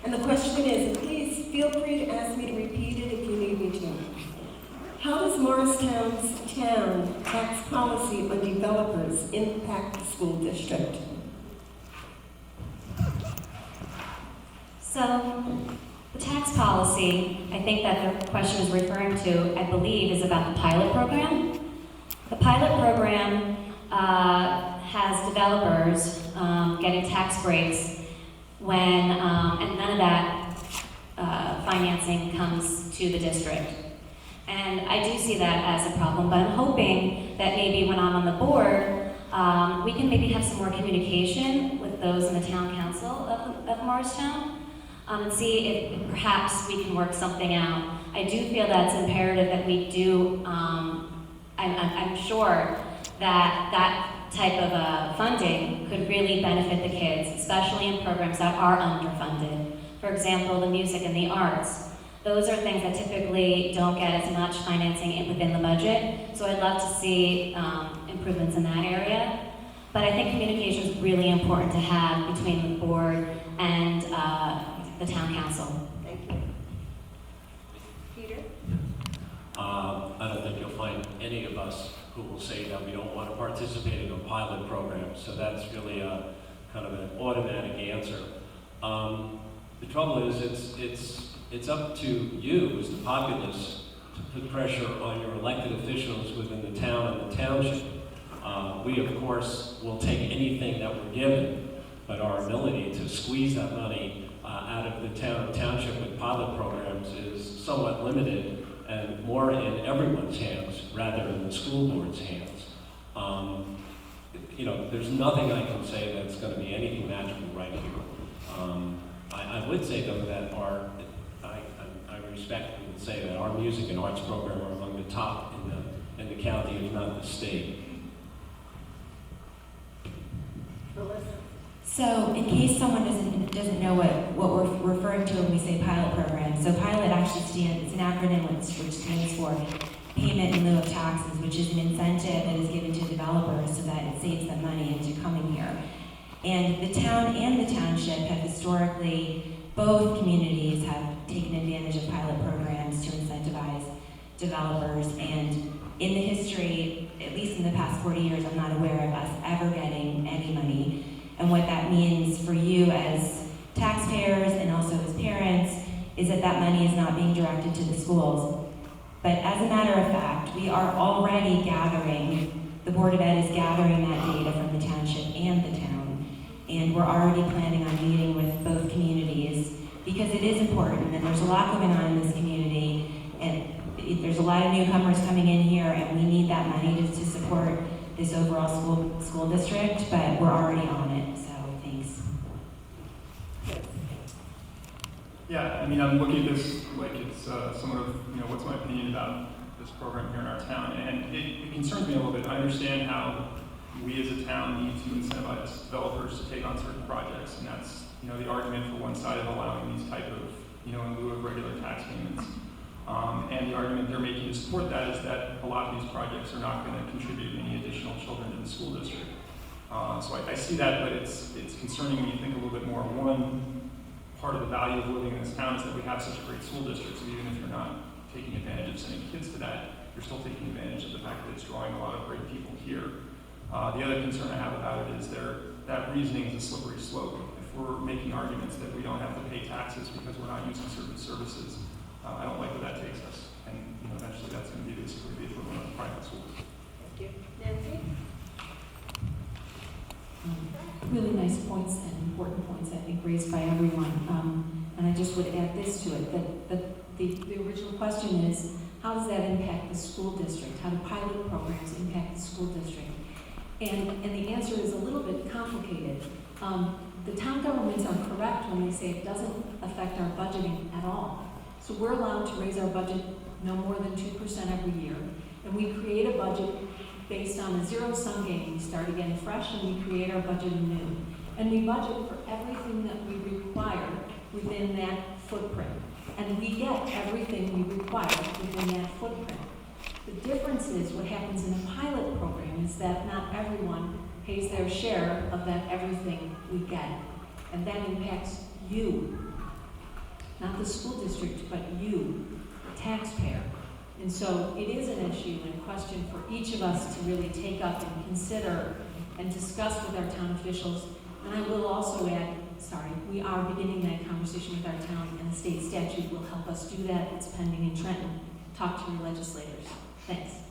And the question is, and please feel free to ask me to repeat it if you need me to. How does Morristown's town tax policy on developers impact the school district? So, the tax policy, I think that the question is referring to, I believe, is about the pilot program. The pilot program has developers getting tax breaks when, and none of that financing comes to the district. And I do see that as a problem, but I'm hoping that maybe when I'm on the board, we can maybe have some more communication with those in the town council of Morristown. And see if perhaps we can work something out. I do feel that it's imperative that we do, I'm sure that that type of funding could really benefit the kids, especially in programs that are underfunded. For example, the music and the arts. Those are things that typically don't get as much financing within the budget, so I'd love to see improvements in that area. But I think communication is really important to have between the board and the town council. Thank you. Peter? I don't think you'll find any of us who will say that we don't want to participate in a pilot program, so that's really a kind of an automatic answer. The trouble is it's up to you as the populace to put pressure on your elected officials within the town and the township. We, of course, will take anything that we're given, but our ability to squeeze that money out of the town or township with pilot programs is somewhat limited and more in everyone's hands rather than the school board's hands. There's nothing I can say that's going to be anything magical right here. I would say though that I respectfully would say that our music and arts program are among the top in the county, if not the state. So, in case someone doesn't know what we're referring to when we say pilot program, so pilot actually it's an acronym which stands for payment in lieu of taxes, which is an incentive that is given to developers so that it saves them money into coming here. And the town and the township have historically, both communities have taken advantage of pilot programs to incentivize developers, and in the history, at least in the past 40 years, I'm not aware of us ever getting any money. And what that means for you as taxpayers and also as parents is that that money is not being directed to the schools. But as a matter of fact, we are already gathering, the Board of Ed is gathering that data from the township and the town. And we're already planning on meeting with both communities because it is important and there's a lot going on in this community. And there's a lot of newcomers coming in here and we need that money to support this overall school district, but we're already on it, so thanks. Yeah, I mean, I'm looking at this like it's somewhat of, what's my opinion about this program here in our town, and it concerns me a little bit. I understand how we as a town need to incentivize developers to take on certain projects, and that's, the argument for one side of allowing these type of, in lieu of regular tax payments. And the argument they're making to support that is that a lot of these projects are not going to contribute any additional children to the school district. So I see that, but it's concerning when you think a little bit more. One part of the value of living in this town is that we have such a great school district, so even if you're not taking advantage of sending kids to that, you're still taking advantage of the fact that it's drawing a lot of great people here. The other concern I have about it is that reasoning is a slippery slope. If we're making arguments that we don't have to pay taxes because we're not using certain services, I don't like where that takes us, and eventually that's going to be basically the equivalent of private schools. Thank you. Nancy? Really nice points and important points, I think, raised by everyone. And I just would add this to it, that the original question is, how does that impact the school district? How do pilot programs impact the school district? And the answer is a little bit complicated. The town governments are correct when they say it doesn't affect our budgeting at all. So we're allowed to raise our budget no more than 2% every year. And we create a budget based on a zero-sum game. We start again fresh and we create our budget anew. And we budget for everything that we require within that footprint. And we get everything we require within that footprint. The difference is what happens in a pilot program is that not everyone pays their share of that everything we get. And that impacts you. not the school district, but you, the taxpayer. And so it is an issue and a question for each of us to really take up and consider and discuss with our town officials. And I will also add, we are beginning that conversation with our town, and the state statute will help us do that. It's pending in Trenton. Talk to your legislators. Thanks.